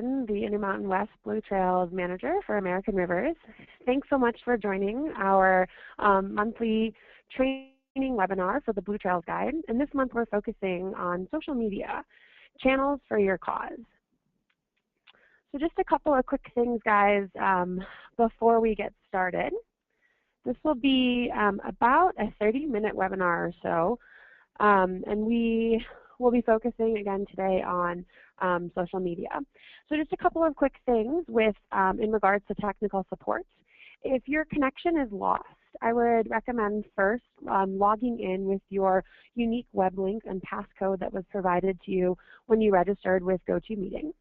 the Intermountain West Blue Trails Manager for American Rivers. Thanks so much for joining our monthly training webinar for the Blue Trails Guide. And this month we're focusing on social media, channels for your cause. So just a couple of quick things, guys, before we get started. This will be about a 30-minute webinar or so, and we will be focusing again today on social media. So just a couple of quick things with in regards to technical support. If your connection is lost, I would recommend first logging in with your unique web link and passcode that was provided to you when you registered with GoToMeeting.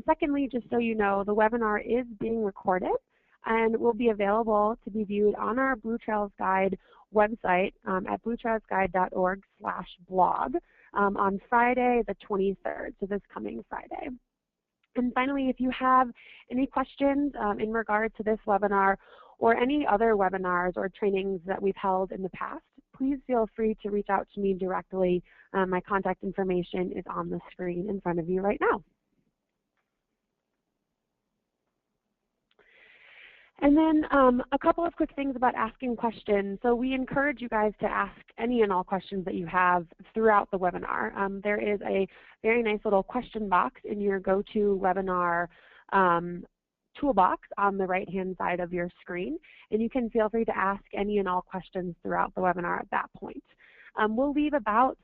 Secondly, just so you know, the webinar is being recorded and will be available to be viewed on our Blue Trails Guide website at bluetrailsguide.org/blog on Friday the 23rd, so this coming Friday. And finally, if you have any questions in regard to this webinar or any other webinars or trainings that we've held in the past, please feel free to reach out to me directly. My contact information is on the screen in front of you right now. And then a couple of quick things about asking questions. So we encourage you guys to ask any and all questions that you have throughout the webinar. There is a very nice little question box in your GoToWebinar toolbox on the right-hand side of your screen, and you can feel free to ask any and all questions throughout the webinar at that point. We'll leave about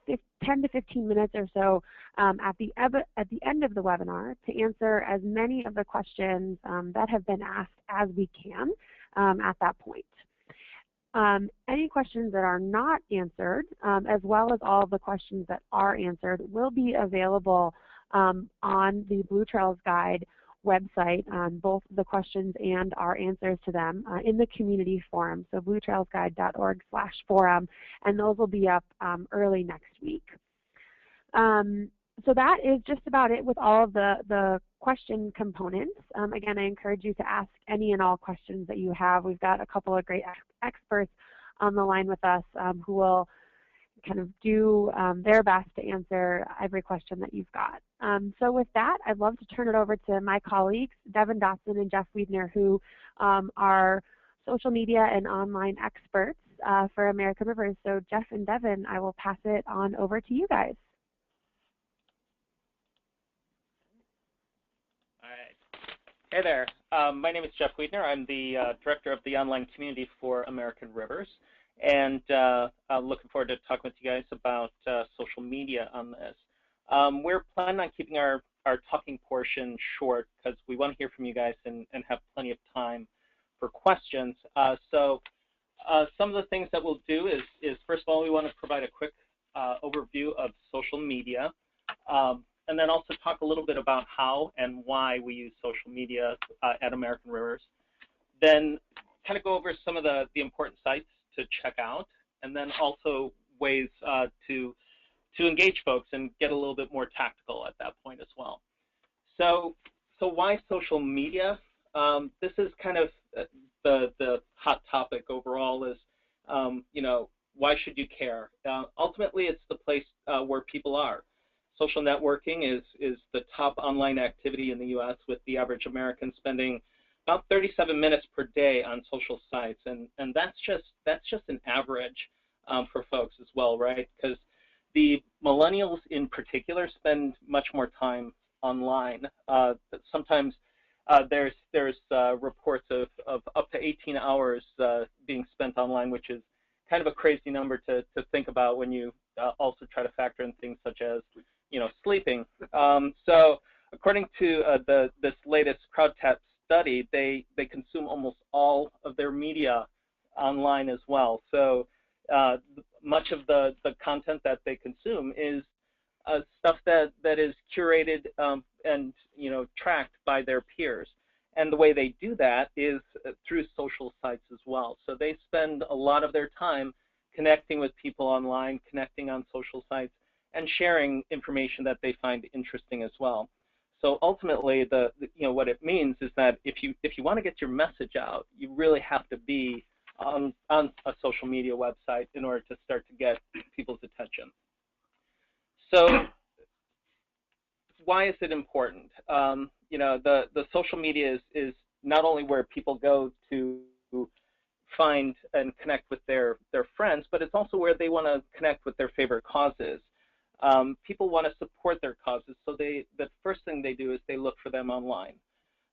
10 to 15 minutes or so at the end of the webinar to answer as many of the questions that have been asked as we can at that point. Any questions that are not answered, as well as all of the questions that are answered, will be available on the Blue Trails Guide website, both the questions and our answers to them in the community forum, so bluetrailsguide.org/forum, and those will be up early next week. So that is just about it with all of the question components. Again, I encourage you to ask any and all questions that you have. We've got a couple of great experts on the line with us who will kind of do their best to answer every question that you've got. So with that, I'd love to turn it over to my colleagues, Devin Dotson and Jeff Wiedner, who are social media and online experts for American Rivers. So Jeff and Devin, I will pass it on over to you guys. All right. Hey there. My name is Jeff Wiedner. I'm the director of the online community for American Rivers. And I'm looking forward to talking with you guys about social media on this. We're planning on keeping our talking portion short because we want to hear from you guys and have plenty of time for questions. So some of the things that we'll do is first of all, we want to provide a quick overview of social media, and then also talk a little bit about how and why we use social media at American Rivers. Then kind of go over some of the important sites to check out, and then also ways to engage folks and get a little bit more tactical at that point as well. So why social media? This is kind of the hot topic overall is, you know, why should you care? Ultimately, it's the place where people are. Social networking is the top online activity in the U.S., with the average American spending about 37 minutes per day on social sites, and that's just an average for folks as well, right? Because the millennials in particular spend much more time online. Sometimes there's reports of up to 18 hours being spent online, which is kind of a crazy number to think about when you also try to factor in things such as, you know, sleeping. So according to this latest CrowdTap study, they consume almost all of their media online as well. So much of the content that they consume is stuff that is curated and, you know, tracked by their peers. And the way they do that is through social sites as well. So they spend a lot of their time connecting with people online, connecting on social sites, and sharing information that they find interesting as well. So ultimately, you know, what it means is that if you want to get your message out, you really have to be on a social media website in order to start to get people's attention. So why is it important? the social media is not only where people go to find and connect with their friends, but it's also where they want to connect with their favorite causes. People want to support their causes, so the first thing they do is they look for them online.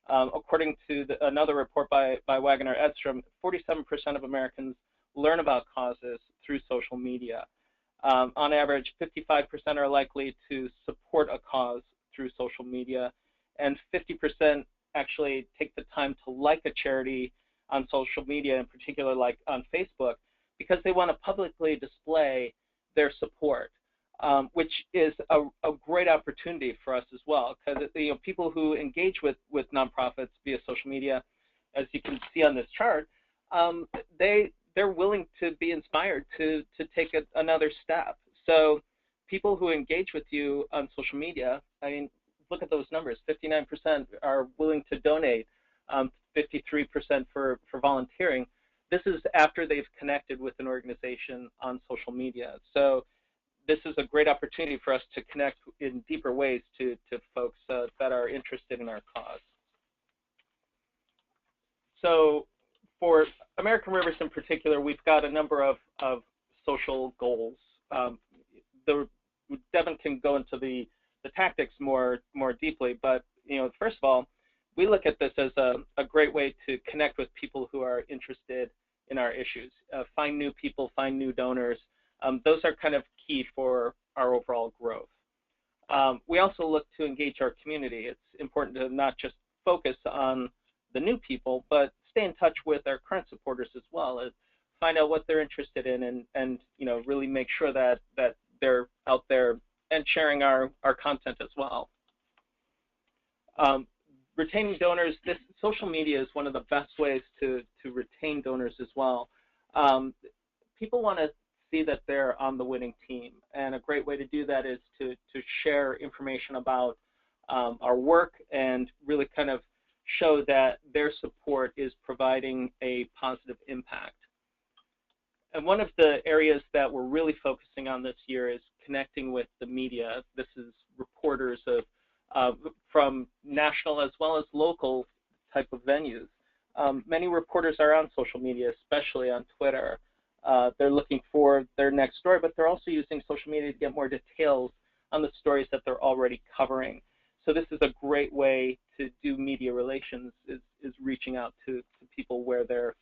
According to another report by Wagner Edstrom, 47% of Americans learn about causes through social media. On average, 55% are likely to support a cause through social media, and 50% actually take the time to like a charity on social media, in particular like on Facebook, because they want to publicly display their support, which is a great opportunity for us as well, because people who engage with nonprofits via social media, as you can see on this chart, they're willing to be inspired to take another step. So people who engage with you on social media, I mean, look at those numbers. 59% are willing to donate, 53% for volunteering. This is after they've connected with an organization on social media. So this is a great opportunity for us to connect in deeper ways to folks that are interested in our cause. So for American Rivers in particular, we've got a number of social goals. Devin can go into the tactics more deeply, but first of all, we look at this as a great way to connect with people who are interested in our issues. Find new people, find new donors. Those are kind of key for our overall growth. We also look to engage our community. It's important to not just focus on the new people, but stay in touch with our current supporters as well, as find out what they're interested in, and really make sure that they're out there and sharing our content as well. Retaining donors, this social media is one of the best ways to retain donors as well. People want to see that they're on the winning team, and a great way to do that is to share information about our work and really kind of show that their support is providing a positive impact. And one of the areas that we're really focusing on this year is connecting with the media. This is reporters from national as well as local type of venues. Many reporters are on social media, especially on Twitter. They're looking for their next story, but they're also using social media to get more details on the stories that they're already covering. So this is a great way to do media relations, is reaching out to people where they're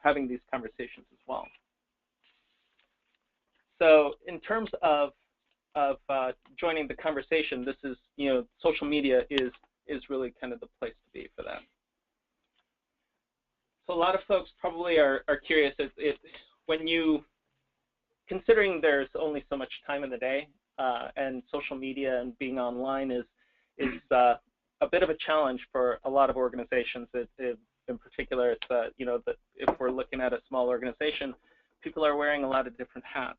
having these conversations as well. So in terms of joining the conversation, this is, social media is really kind of the place to be for that. So a lot of folks probably are curious if when considering there's only so much time in the day, and social media and being online is a bit of a challenge for a lot of organizations. In particular, it's if we're looking at a small organization, people are wearing a lot of different hats.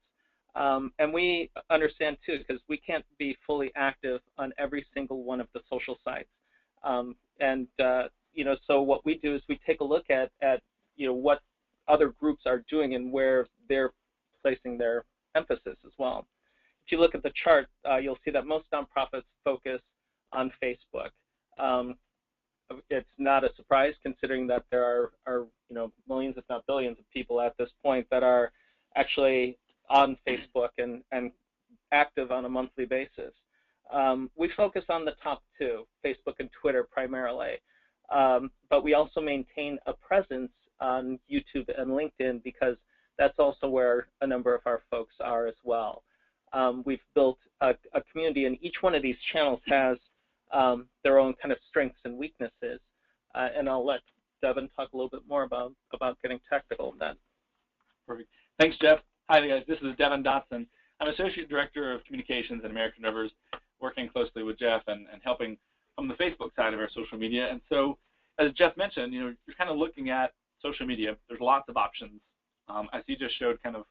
And we understand too, because we can't be fully active on every single one of the social sites. So what we do is we take a look at what other groups are doing and where they're placing their emphasis as well. If you look at the chart, you'll see that most nonprofits focus on Facebook. It's not a surprise, considering that there are millions, if not billions, of people at this point that are actually on Facebook and active on a monthly basis. We focus on the top two, Facebook and Twitter primarily, but we also maintain a presence on YouTube and LinkedIn, because that's also where a number of our folks are as well. We've built a community, and each one of these channels has their own kind of strengths and weaknesses, and I'll let Devin talk a little bit more about getting technical with that. Perfect. Thanks, Jeff. Hi, guys. This is Devin Dotson. I'm Associate Director of Communications at American Rivers, working closely with Jeff and helping from the Facebook side of our social media. And so, as Jeff mentioned, you're kind of looking at social media. There's lots of options. As he just showed, kind of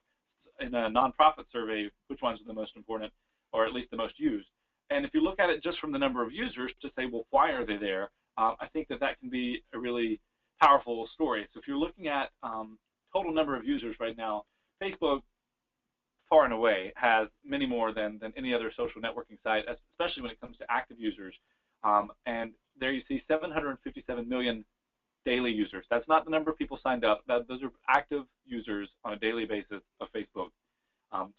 in a nonprofit survey, which ones are the most important, or at least the most used. And if you look at it just from the number of users to say, well, why are they there? I think that can be a really powerful story. So if you're looking at total number of users right now, Facebook far and away has many more than any other social networking site, especially when it comes to active users. And there you see 757 million daily users. That's not the number of people signed up. Those are active users on a daily basis of Facebook.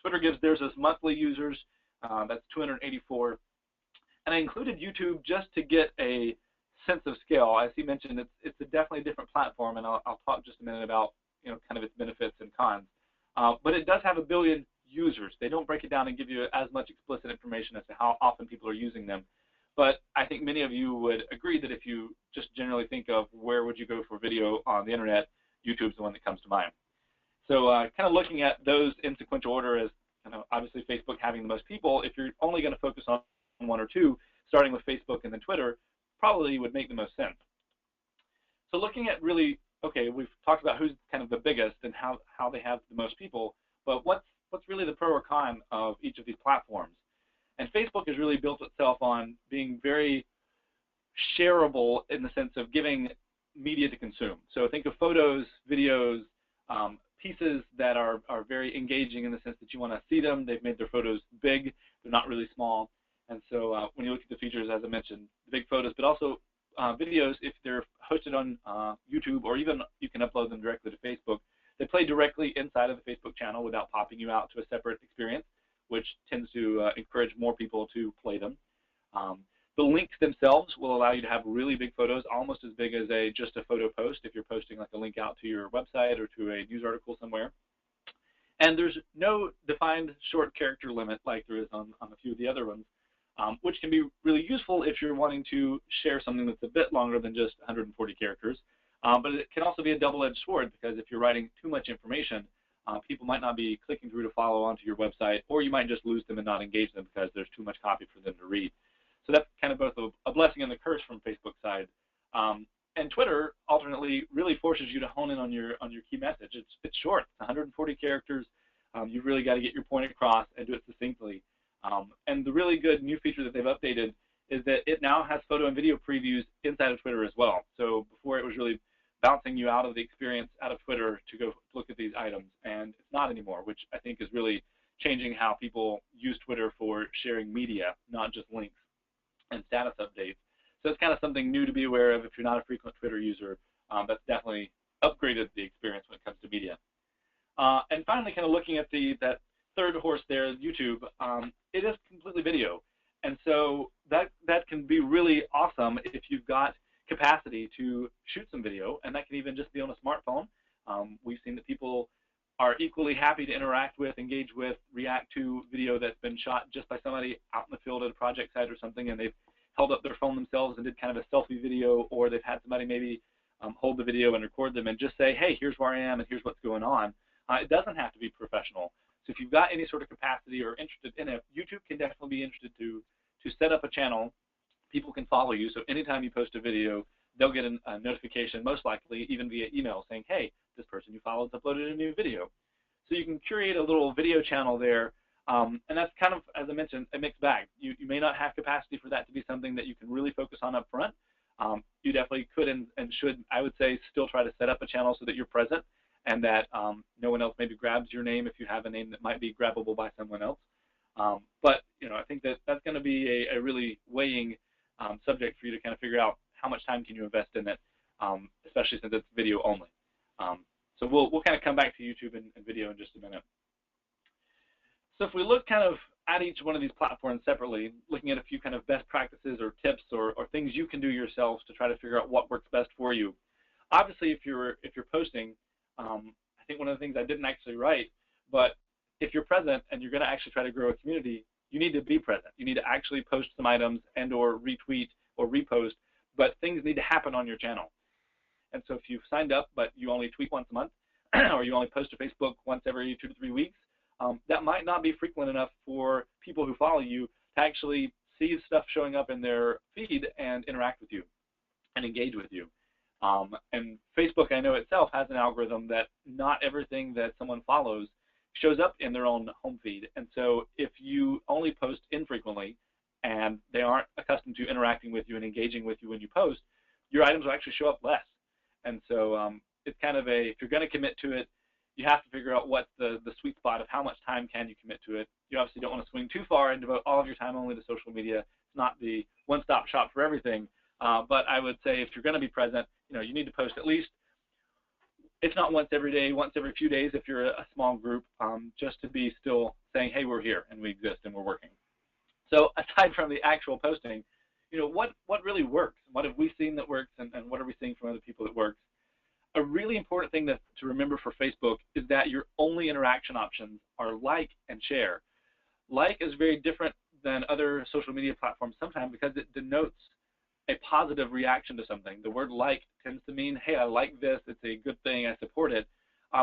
Twitter gives theirs as monthly users. That's 284. And I included YouTube just to get a sense of scale. As he mentioned, it's a definitely different platform, and I'll talk just a minute about kind of its benefits and cons. But it does have 1 billion users. They don't break it down and give you as much explicit information as to how often people are using them. But I think many of you would agree that if you just generally think of where would you go for video on the internet, YouTube's the one that comes to mind. So kind of looking at those in sequential order as obviously Facebook having the most people, if you're only going to focus on one or two, starting with Facebook and then Twitter, probably would make the most sense. So looking at really, okay, we've talked about who's kind of the biggest and how they have the most people, but what's really the pro or con of each of these platforms? And Facebook has really built itself on being very shareable in the sense of giving media to consume. So think of photos, videos, pieces that are very engaging in the sense that you want to see them. They've made their photos big. They're not really small. And so when you look at the features, as I mentioned, the big photos, but also videos, if they're hosted on YouTube, or even you can upload them directly to Facebook, they play directly inside of the Facebook channel without popping you out to a separate experience, which tends to encourage more people to play them. The links themselves will allow you to have really big photos, almost as big as just a photo post if you're posting like a link out to your website or to a news article somewhere. And there's no defined short character limit like there is on a few of the other ones, which can be really useful if you're wanting to share something that's a bit longer than just 140 characters. But it can also be a double-edged sword, because if you're writing too much information, people might not be clicking through to follow onto your website, or you might just lose them and not engage them because there's too much copy for them to read. So that's kind of both a blessing and a curse from Facebook's side. And Twitter alternately really forces you to hone in on your key message. It's short, it's 140 characters. You've really got to get your point across and do it succinctly. And the really good new feature that they've updated is that it now has photo and video previews inside of Twitter as well. So before it was really bouncing you out of the experience, out of Twitter, to go look at these items, and it's not anymore, which I think is really changing how people use Twitter for sharing media, not just links and status updates. So it's kind of something new to be aware of if you're not a frequent Twitter user. That's definitely upgraded the experience when it comes to media. And finally, kind of looking at that third horse there, YouTube, it is completely video. And so that can be really awesome if you've got capacity to shoot some video, and that can even just be on a smartphone. We've seen that people are equally happy to interact with, engage with, react to video that's been shot just by somebody out in the field at a project site or something, and they've held up their phone themselves and did kind of a selfie video, or they've had somebody maybe hold the video and record them and just say, hey, here's where I am and here's what's going on. It doesn't have to be professional. So if you've got any sort of capacity or interested in it, YouTube can definitely be interested to set up a channel. People can follow you, so anytime you post a video, they'll get a notification, most likely even via email, saying, hey, this person you followed has uploaded a new video. So you can curate a little video channel there, and that's kind of, as I mentioned, a mixed bag. You may not have capacity for that to be something that you can really focus on up front. You definitely could and should, I would say, still try to set up a channel so that you're present and that no one else maybe grabs your name if you have a name that might be grabbable by someone else. But I think that's going to be a really weighing subject for you to kind of figure out how much time can you invest in it, especially since it's video only. So we'll kind of come back to YouTube and video in just a minute. So if we look kind of at each one of these platforms separately, looking at a few kind of best practices or tips or things you can do yourselves to try to figure out what works best for you. Obviously, if you're posting, I think one of the things I didn't actually write, but if you're present and you're going to actually try to grow a community, you need to be present. You need to actually post some items and or retweet or repost, but things need to happen on your channel. And so if you've signed up but you only tweet once a month or you only post to Facebook once every 2 to 3 weeks, that might not be frequent enough for people who follow you to actually see stuff showing up in their feed and interact with you and engage with you. And Facebook, I know itself, has an algorithm that not everything that someone follows shows up in their own home feed. And so if you only post infrequently and they aren't accustomed to interacting with you and engaging with you when you post, your items will actually show up less. And so it's kind of if you're going to commit to it, you have to figure out what's the sweet spot of how much time can you commit to it. You obviously don't want to swing too far and devote all of your time only to social media. It's not the one-stop shop for everything, But I would say if you're going to be present, you need to post at least, if not once every day, once every few days if you're a small group, just to be still saying, hey, we're here and we exist and we're working. So aside from the actual posting, what really works? What have we seen that works, and what are we seeing from other people that works? A really important thing to remember for Facebook is that your only interaction options are like and share. Like is very different than other social media platforms sometimes because it denotes a positive reaction to something. The word like tends to mean, hey, I like this, it's a good thing, I support it.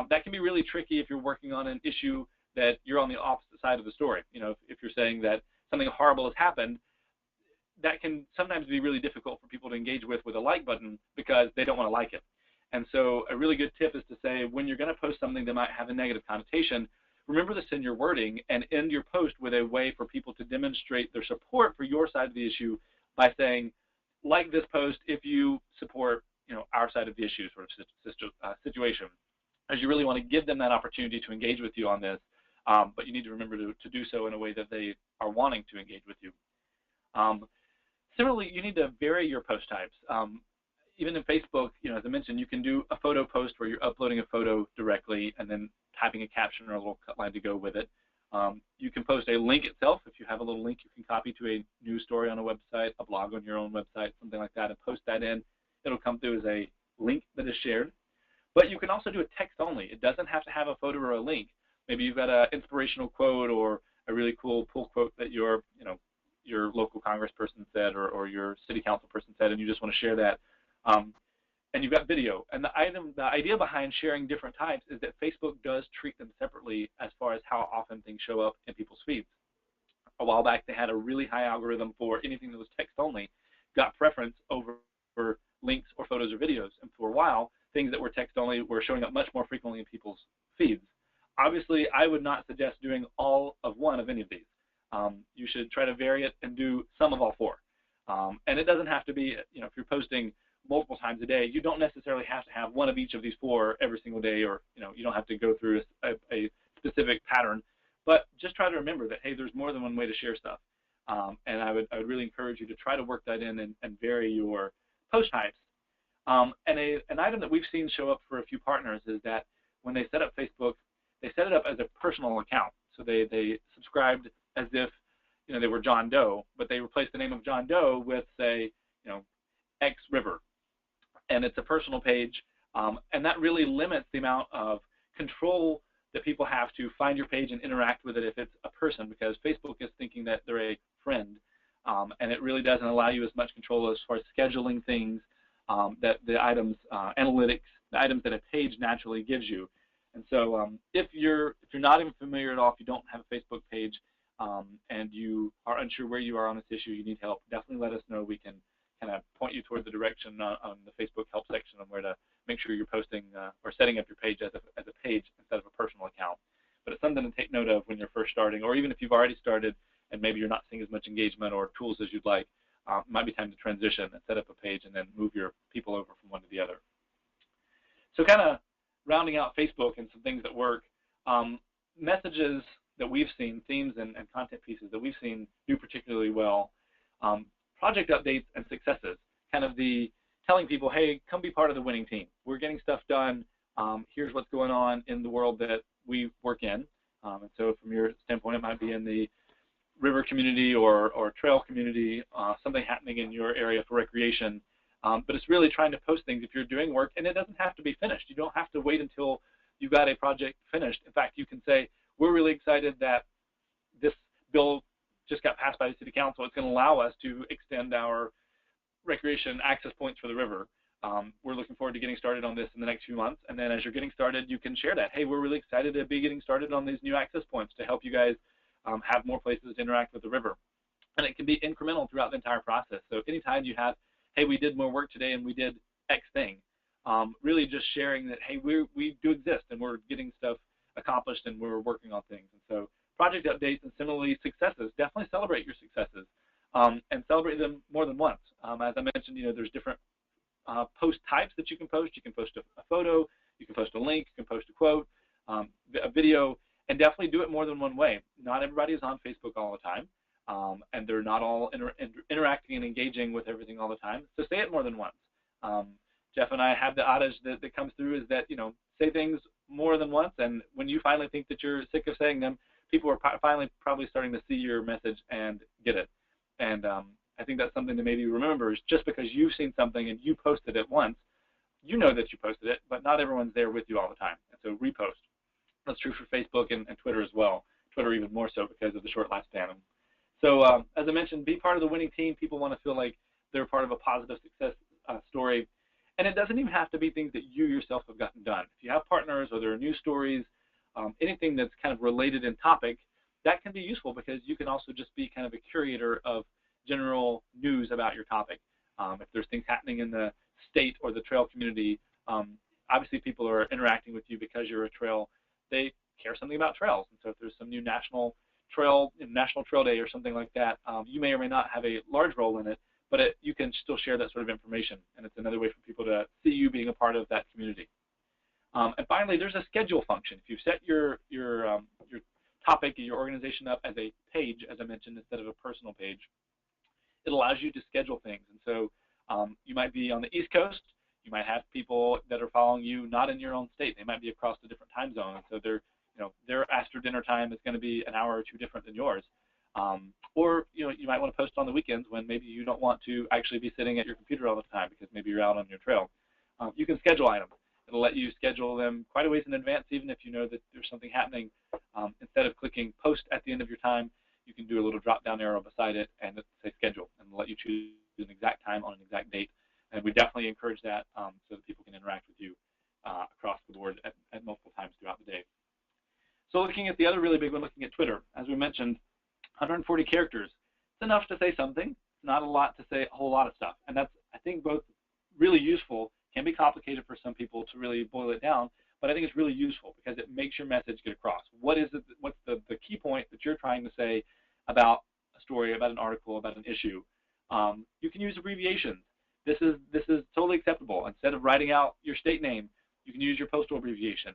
That can be really tricky if you're working on an issue that you're on the opposite side of the story. If you're saying that something horrible has happened, that can sometimes be really difficult for people to engage with a like button because they don't want to like it. And so a really good tip is to say, when you're going to post something that might have a negative connotation, remember this in your wording and end your post with a way for people to demonstrate their support for your side of the issue by saying, like this post if you support our side of the issue sort of situation, as you really want to give them that opportunity to engage with you on this, but you need to remember to do so in a way that they are wanting to engage with you. Similarly, you need to vary your post types. Even in Facebook, as I mentioned, you can do a photo post where you're uploading a photo directly and then typing a caption or a little cut line to go with it. You can post a link itself. If you have a little link you can copy to a news story on a website, a blog on your own website, something like that, and post that in. It'll come through as a link that is shared. But you can also do a text only. It doesn't have to have a photo or a link. Maybe you've got an inspirational quote or a really cool pull quote that your local congressperson said or your city council person said, and you just want to share that. And you've got video. And the idea behind sharing different types is that Facebook does treat them separately as far as how often things show up in people's feeds. A while back, they had a really high algorithm for anything that was text only, got preference over links or photos or videos. And for a while, things that were text only were showing up much more frequently in people's feeds. Obviously, I would not suggest doing all of one of any of these. You should try to vary it and do some of all four. And it doesn't have to be, if you're posting multiple times a day, you don't necessarily have to have one of each of these four every single day, or you don't have to go through a specific pattern. But just try to remember that, hey, there's more than one way to share stuff. And I would really encourage you to try to work that in and vary your post types. And an item that we've seen show up for a few partners is that when they set up Facebook, they set it up as a personal account. So they subscribed as if they were John Doe, but they replaced the name of John Doe with, say, X River. And it's a personal page, and that really limits the amount of control that people have to find your page and interact with it if it's a person, because Facebook is thinking that they're a friend, and it really doesn't allow you as much control as far as scheduling things that the items, analytics, the items that a page naturally gives you. And so if you're not even familiar at all, if you don't have a Facebook page and you are unsure where you are on this issue, you need help, definitely let us know. We can kind of point you toward the direction on the Facebook help section on where to make sure you're posting or setting up your page as a page instead of a personal account. But it's something to take note of when you're first starting, or even if you've already started and maybe you're not seeing as much engagement or tools as you'd like, it might be time to transition and set up a page and then move your people over from one to the other. So kind of rounding out Facebook and some things that work, messages that we've seen, themes and content pieces that we've seen do particularly well. Project updates and successes, kind of the telling people, hey, come be part of the winning team. We're getting stuff done. Here's what's going on in the world that we work in. And so from your standpoint, it might be in the river community or trail community, something happening in your area for recreation. But it's really trying to post things if you're doing work, and it doesn't have to be finished. You don't have to wait until you've got a project finished. In fact, you can say, we're really excited that this bill just got passed by the City Council. It's going to allow us to extend our recreation access points for the river. We're looking forward to getting started on this in the next few months. And then as you're getting started, you can share that. Hey, we're really excited to be getting started on these new access points to help you guys have more places to interact with the river. And it can be incremental throughout the entire process. So anytime you have, hey, we did more work today and we did X thing, really just sharing that, hey, we do exist and we're getting stuff accomplished and we're working on things. And so project updates and similarly successes, definitely celebrate your successes and celebrate them more than once. As I mentioned, there's different post types that you can post. You can post a photo, you can post a link, you can post a quote, a video, and definitely do it more than one way. Not everybody is on Facebook all the time. and they're not all interacting and engaging with everything all the time. So say it more than once. Jeff and I have the adage that comes through is that, say things more than once, and when you finally think that you're sick of saying them, people are finally probably starting to see your message and get it. And I think that's something to maybe remember, is just because you've seen something and you posted it once, you know that you posted it, but not everyone's there with you all the time. And so repost. That's true for Facebook and Twitter as well. Twitter even more so because of the short lifespan. So as I mentioned, be part of the winning team. People want to feel like they're part of a positive success story. And it doesn't even have to be things that you yourself have gotten done. If you have partners or there are news stories, anything that's kind of related in topic, that can be useful because you can also just be kind of a curator of general news about your topic. If there's things happening in the state or the trail community, obviously people are interacting with you because you're a trail. They care something about trails. And so if there's some new National Trail Day or something like that, you may or may not have a large role in it, but you can still share that sort of information. And it's another way for people to see you being a part of that community. And finally, there's a schedule function. If you set your topic, your organization up as a page, as I mentioned, instead of a personal page, it allows you to schedule things. And so you might be on the East Coast. You might have people that are following you not in your own state. They might be across a different time zone. So their after dinner time is going to be an hour or two different than yours. Or you might want to post on the weekends when maybe you don't want to actually be sitting at your computer all the time because maybe you're out on your trail. You can schedule items. It'll let you schedule them quite a ways in advance, even if you know that there's something happening. Instead of clicking post at the end of your time, you can do a little drop-down arrow beside it and say schedule, and let you choose an exact time on an exact date. And we definitely encourage that so that people can interact with you across the board at multiple times throughout the day. So looking at the other really big one, looking at Twitter, as we mentioned, 140 characters. It's enough to say something. It's not a lot to say a whole lot of stuff. And that's, I think, both really useful, can be complicated for some people to really boil it down, but I think it's really useful because it makes your message get across. What is it? What's the key point that you're trying to say about a story, about an article, about an issue? You can use abbreviations. This is totally acceptable. Instead of writing out your state name, you can use your postal abbreviation.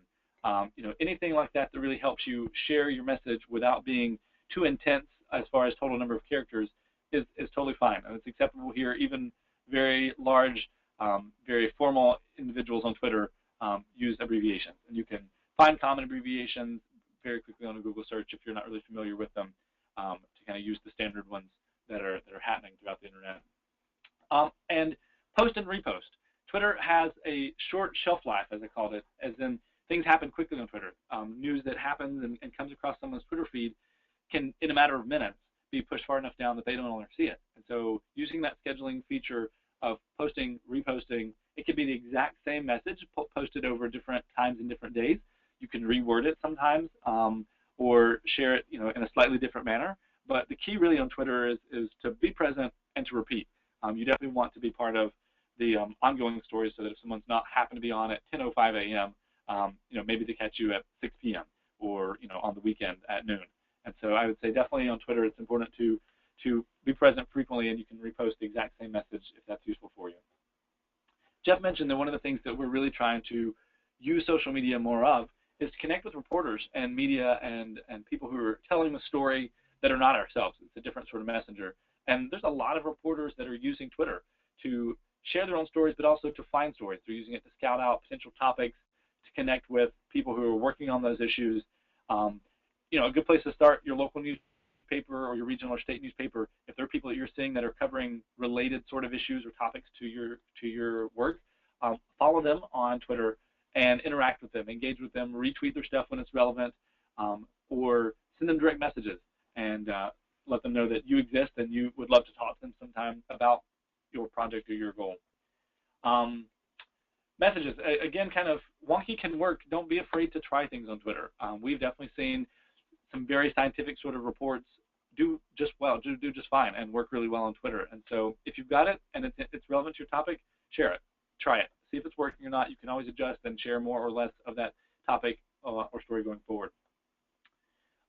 Anything like that that really helps you share your message without being too intense as far as total number of characters is totally fine. And it's acceptable here. Even very large, very formal individuals on Twitter use abbreviations. And you can find common abbreviations very quickly on a Google search if you're not really familiar with them to kind of use the standard ones that are happening throughout the internet. And post and repost. Twitter has a short shelf life, as I called it, as in things happen quickly on Twitter. News that happens and comes across someone's Twitter feed can, in a matter of minutes, be pushed far enough down that they don't ever see it. And so using that scheduling feature of posting, reposting, it could be the exact same message posted over different times and different days. You can reword it sometimes or share it in a slightly different manner. But the key really on Twitter is to be present and to repeat. You definitely want to be part of the ongoing stories so that if someone's not happen to be on at 10:05 a.m., maybe they catch you at 6 p.m. or on the weekend at noon. And so I would say definitely on Twitter it's important to be present frequently, and you can repost the exact same message if that's useful for you. Jeff mentioned that one of the things that we're really trying to use social media more of is to connect with reporters and media and people who are telling the story that are not ourselves. It's a different sort of messenger. And there's a lot of reporters that are using Twitter to share their own stories, but also to find stories. They're using it to scout out potential topics, to connect with people who are working on those issues. A good place to start, your local newspaper or your regional or state newspaper, if there are people that you're seeing that are covering related sort of issues or topics to your work, follow them on Twitter and interact with them, engage with them, retweet their stuff when it's relevant, or send them direct messages and let them know that you exist and you would love to talk to them sometime about your project or your goal. Messages, again, kind of wonky can work. Don't be afraid to try things on Twitter. We've definitely seen some very scientific sort of reports do just fine and work really well on Twitter. And so if you've got it and it's relevant to your topic, share it, try it, see if it's working or not. You can always adjust and share more or less of that topic or story going forward.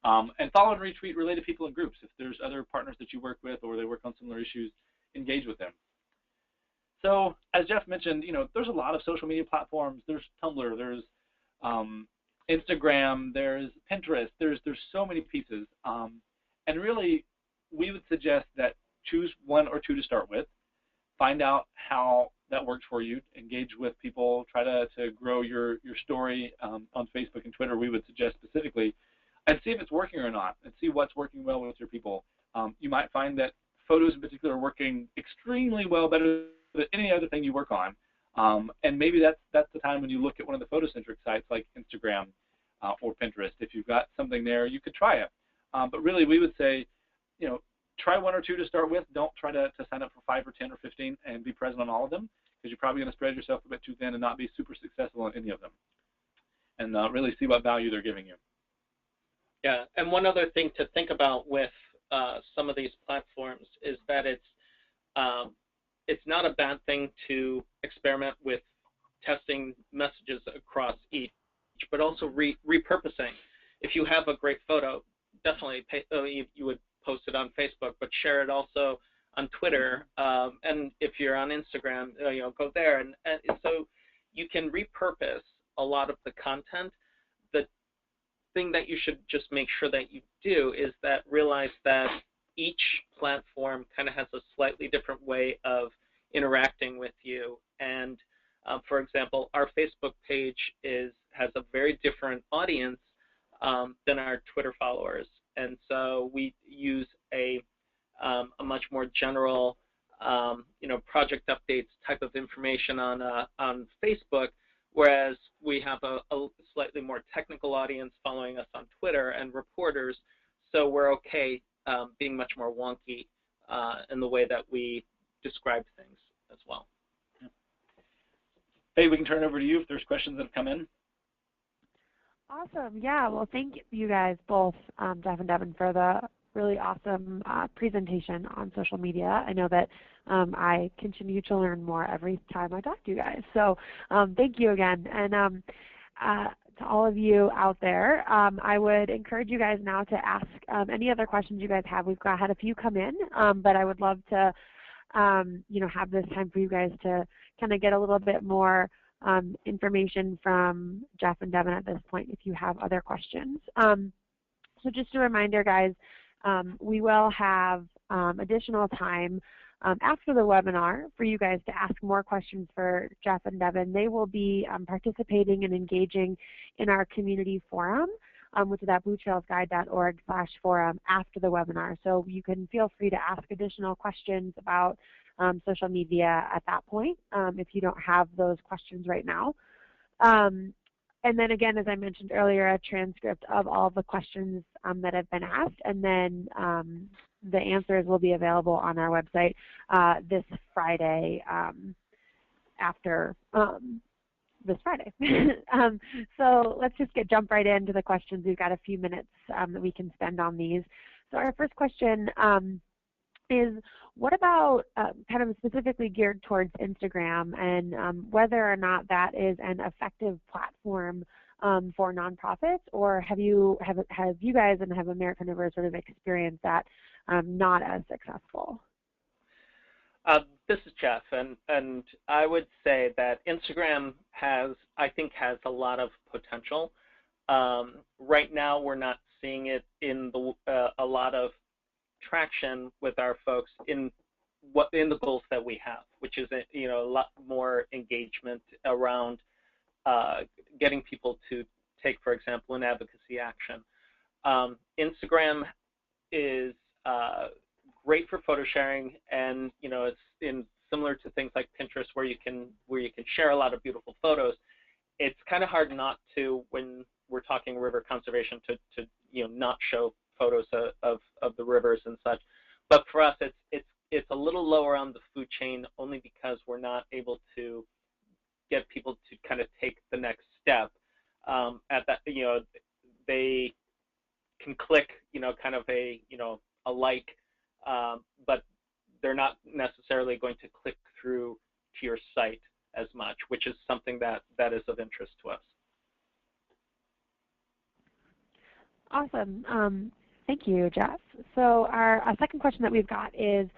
And follow and retweet related people in groups. If there's other partners that you work with or they work on similar issues, engage with them. So as Jeff mentioned, there's a lot of social media platforms. There's Tumblr, there's Instagram, there's Pinterest, there's so many pieces. And really, we would suggest that choose 1 or 2 to start with. Find out how that works for you. Engage with people. Try to grow your story on Facebook and Twitter. We would suggest specifically, and see if it's working or not, and see what's working well with your people. You might find that photos in particular are working extremely well, better than any other thing you work on. And maybe that's the time when you look at one of the photocentric sites like Instagram or Pinterest. If you've got something there, you could try it. But really, we would say, try 1 or 2 to start with. Don't try to sign up for 5 or 10 or 15 and be present on all of them, because you're probably going to spread yourself a bit too thin and not be super successful in any of them. And really see what value they're giving you. Yeah, and one other thing to think about with some of these platforms is that it's not a bad thing to experiment with testing messages across each, but also repurposing. If you have a great photo, definitely you would post it on Facebook, but share it also on Twitter, and if you're on Instagram, go there, and so you can repurpose a lot of the content. The thing that you should just make sure that you do is that realize that each platform kind of has a slightly different way of interacting with you, and for example, our Facebook page has a very different audience than our Twitter followers, and so we use a much more general, project updates type of information on Facebook, whereas we have a slightly more technical audience following us on Twitter and reporters, so we're okay being much more wonky in the way that we describe things as well. Hey, we can turn it over to you if there's questions that have come in. Awesome. Yeah, well, thank you guys both, Jeff and Devin, for the really awesome presentation on social media. I know that I continue to learn more every time I talk to you guys. So thank you again. And to all of you out there, I would encourage you guys now to ask any other questions you guys have. We've had a few come in, but I would love to have this time for you guys to kind of get a little bit more information from Jeff and Devin at this point if you have other questions. So just a reminder, guys, we will have additional time after the webinar for you guys to ask more questions for Jeff and Devin. They will be participating and engaging in our community forum, which is at bluetrailsguide.org/forum after the webinar. So you can feel free to ask additional questions about social media at that point if you don't have those questions right now. And then again, as I mentioned earlier, a transcript of all the questions that have been asked, and then the answers will be available on our website this Friday after this Friday. So let's just jump right into the questions. We've got a few minutes that we can spend on these. So our first question is, what about kind of specifically geared towards Instagram, and whether or not that is an effective platform for nonprofits, or have you guys and have American Rivers sort of experienced that not as successful? This is Jeff, and I would say that Instagram I think has a lot of potential. Right now, we're not seeing it in a lot of traction with our folks in the goals that we have, which is a lot more engagement around getting people to take, for example, an advocacy action. Instagram is great for photo sharing, and it's similar to things like Pinterest, where you can share a lot of beautiful photos. It's kind of hard not to, when we're talking river conservation, to not show photos of the rivers and such. But for us, it's a little lower on the food chain, only because we're not able to get people to kind of take the next step. At that, they can click, kind of a like, but they're not necessarily going to click through to your site as much, which is something that is of interest to us. Awesome. Thank you, Jeff. So our second question that we've got is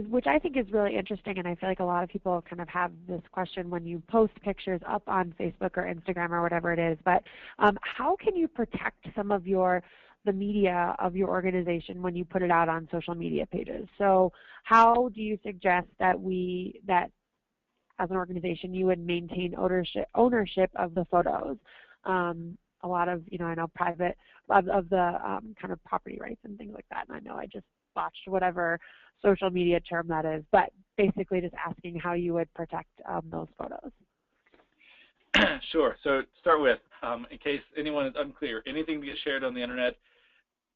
which I think is really interesting, and I feel like a lot of people kind of have this question when you post pictures up on Facebook or Instagram or whatever it is, but how can you protect some of your the media of your organization when you put it out on social media pages. So how do you suggest that as an organization, you would maintain ownership of the photos? A lot of, I know private of the kind of property rights and things like that. And I know I just botched whatever social media term that is, but basically just asking how you would protect those photos. Sure. So to start with, in case anyone is unclear, anything that gets shared on the internet,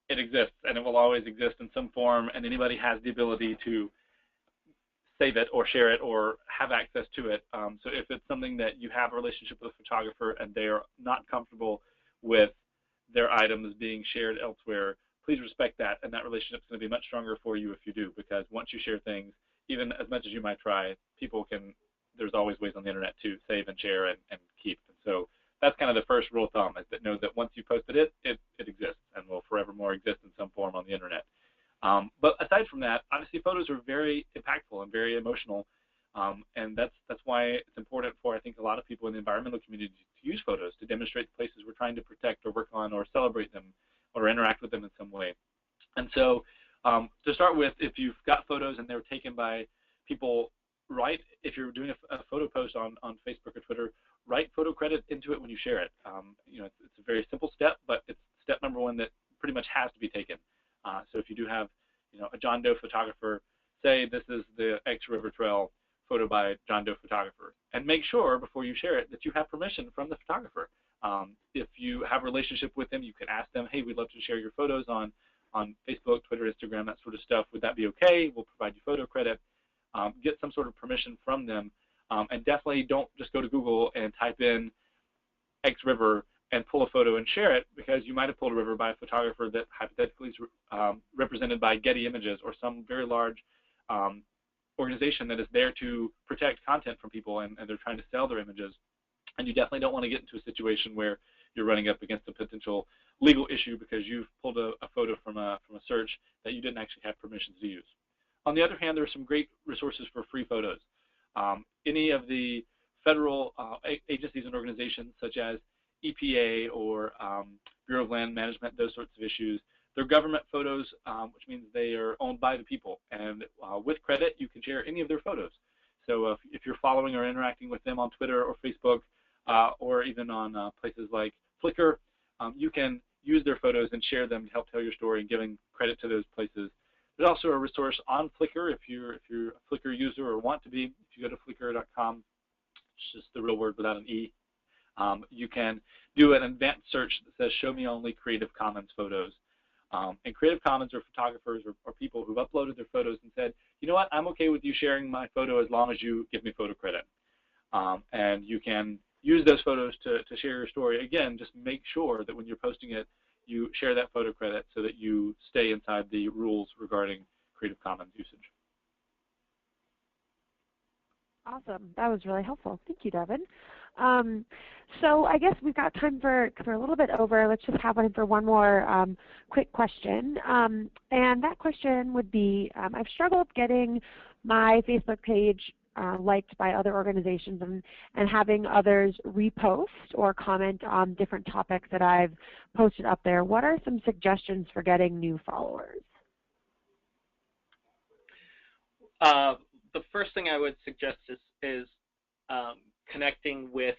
it exists and it will always exist in some form, and anybody has the ability to save it or share it or have access to it. So if it's something that you have a relationship with a photographer and they are not comfortable with their items being shared elsewhere, please respect that, and that relationship is going to be much stronger for you if you do, because once you share things, even as much as you might try, there's always ways on the internet to save and share and keep. And so that's kind of the first rule of thumb, is that know that once you posted it, it exists and will forevermore exist in some form on the internet. But aside from that, obviously photos are very impactful and very emotional, and that's why it's important for, I think, a lot of people in the environmental community to use photos to demonstrate the places we're trying to protect or work on or celebrate them or interact with them in some way. And so to start with, if you've got photos and they were taken by people, if you're doing a photo post on Facebook or Twitter, write photo credit into it when you share it. It's a very simple step, but it's step number one that pretty much has to be taken. So if you do have, a John Doe photographer, say this is the X River Trail photo by John Doe photographer, and make sure before you share it that you have permission from the photographer. If you have a relationship with them, you can ask them, hey, we'd love to share your photos on Facebook, Twitter, Instagram, that sort of stuff. Would that be okay? We'll provide you photo credit. Get some sort of permission from them, and definitely don't just go to Google and type in X River and pull a photo and share it, because you might have pulled a river by a photographer that hypothetically is represented by Getty Images or some very large organization that is there to protect content from people, and they're trying to sell their images. And you definitely don't want to get into a situation where you're running up against a potential legal issue because you've pulled a photo from a search that you didn't actually have permission to use. On the other hand, there are some great resources for free photos. Any of the federal agencies and organizations such as EPA or Bureau of Land Management, those sorts of issues, they're government photos, which means they are owned by the people. And with credit, you can share any of their photos. So if you're following or interacting with them on Twitter or Facebook, or even on places like Flickr, you can use their photos and share them to help tell your story and giving credit to those places. There's also a resource on Flickr if you're a Flickr user or want to be. If you go to flickr.com, it's just the real word without an E. You can do an advanced search that says show me only Creative Commons photos. And Creative Commons are photographers or people who've uploaded their photos and said, you know what, I'm okay with you sharing my photo as long as you give me photo credit. And you can use those photos to share your story. Again, just make sure that when you're posting it, you share that photo credit so that you stay inside the rules regarding Creative Commons usage. Awesome. That was really helpful. Thank you, Devin. So I guess we've got time for a little bit over. Let's just have one for one more quick question. And that question would be, I've struggled getting my Facebook page liked by other organizations and having others repost or comment on different topics that I've posted up there. What are some suggestions for getting new followers? The first thing I would suggest is connecting with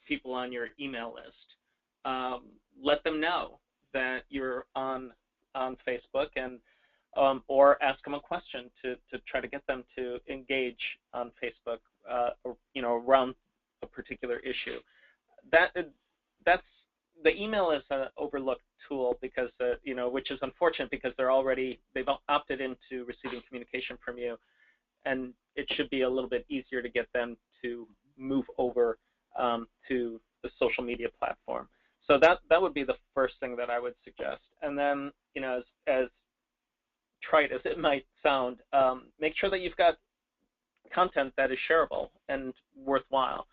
people on your email list. Let them know that you're on Facebook, and or ask them a question to try to get them to engage on Facebook, or around a particular issue. That's the email is an overlooked tool because which is unfortunate because they've opted into receiving communication from you, and it should be a little bit easier to get them to move over to the social media platform. So that would be the first thing that I would suggest. And then, as trite as it might sound, make sure that you've got content that is shareable and worthwhile.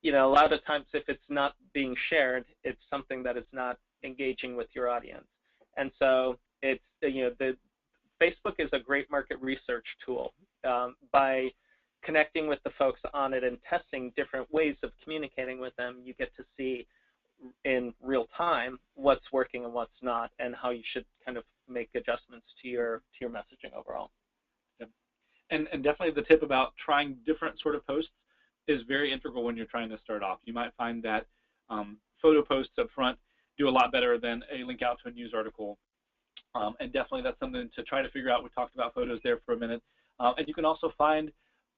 A lot of times if it's not being shared, it's something that is not engaging with your audience. And so it's, the Facebook is a great market research tool. By connecting with the folks on it and testing different ways of communicating with them, you get to see in real time what's working and what's not, and how you should kind of make adjustments to your messaging overall. Yep. And definitely the tip about trying different sort of posts is very integral when you're trying to start off. You might find that photo posts up front do a lot better than a link out to a news article. And definitely that's something to try to figure out. We talked about photos there for a minute. And you can also find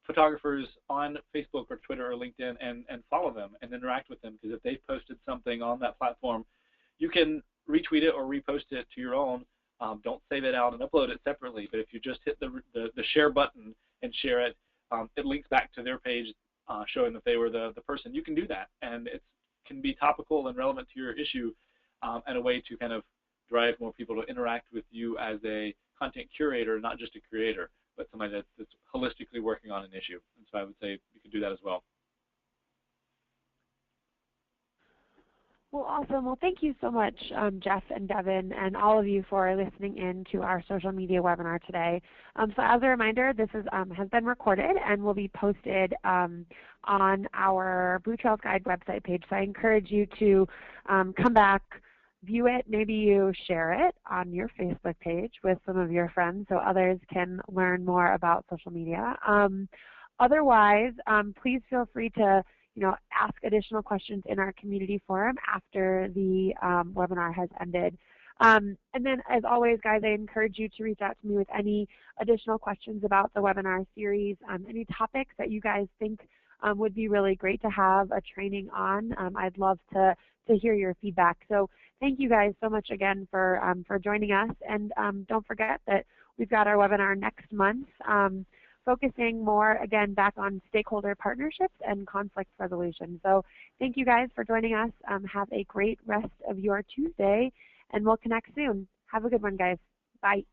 photographers on Facebook or Twitter or LinkedIn and follow them and interact with them, because if they posted something on that platform, you can retweet it or repost it to your own. Don't save it out and upload it separately, but if you just hit the share button and share it, it links back to their page showing that they were the person. You can do that, and it can be topical and relevant to your issue, and a way to kind of drive more people to interact with you as a content curator, not just a creator, but somebody that's holistically working on an issue. And so I would say you can do that as well. Well, awesome. Well, thank you so much, Jeff and Devin, and all of you for listening in to our social media webinar today. So as a reminder, this is, has been recorded and will be posted on our Blue Trails Guide website page. So I encourage you to come back, view it, maybe you share it on your Facebook page with some of your friends so others can learn more about social media. Otherwise, please feel free to ask additional questions in our community forum after the webinar has ended. And then, as always, guys, I encourage you to reach out to me with any additional questions about the webinar series, any topics that you guys think would be really great to have a training on. I'd love to hear your feedback. So thank you guys so much again for joining us. And don't forget that we've got our webinar next month, focusing more, again, back on stakeholder partnerships and conflict resolution. So thank you guys for joining us. Have a great rest of your Tuesday, and we'll connect soon. Have a good one, guys. Bye.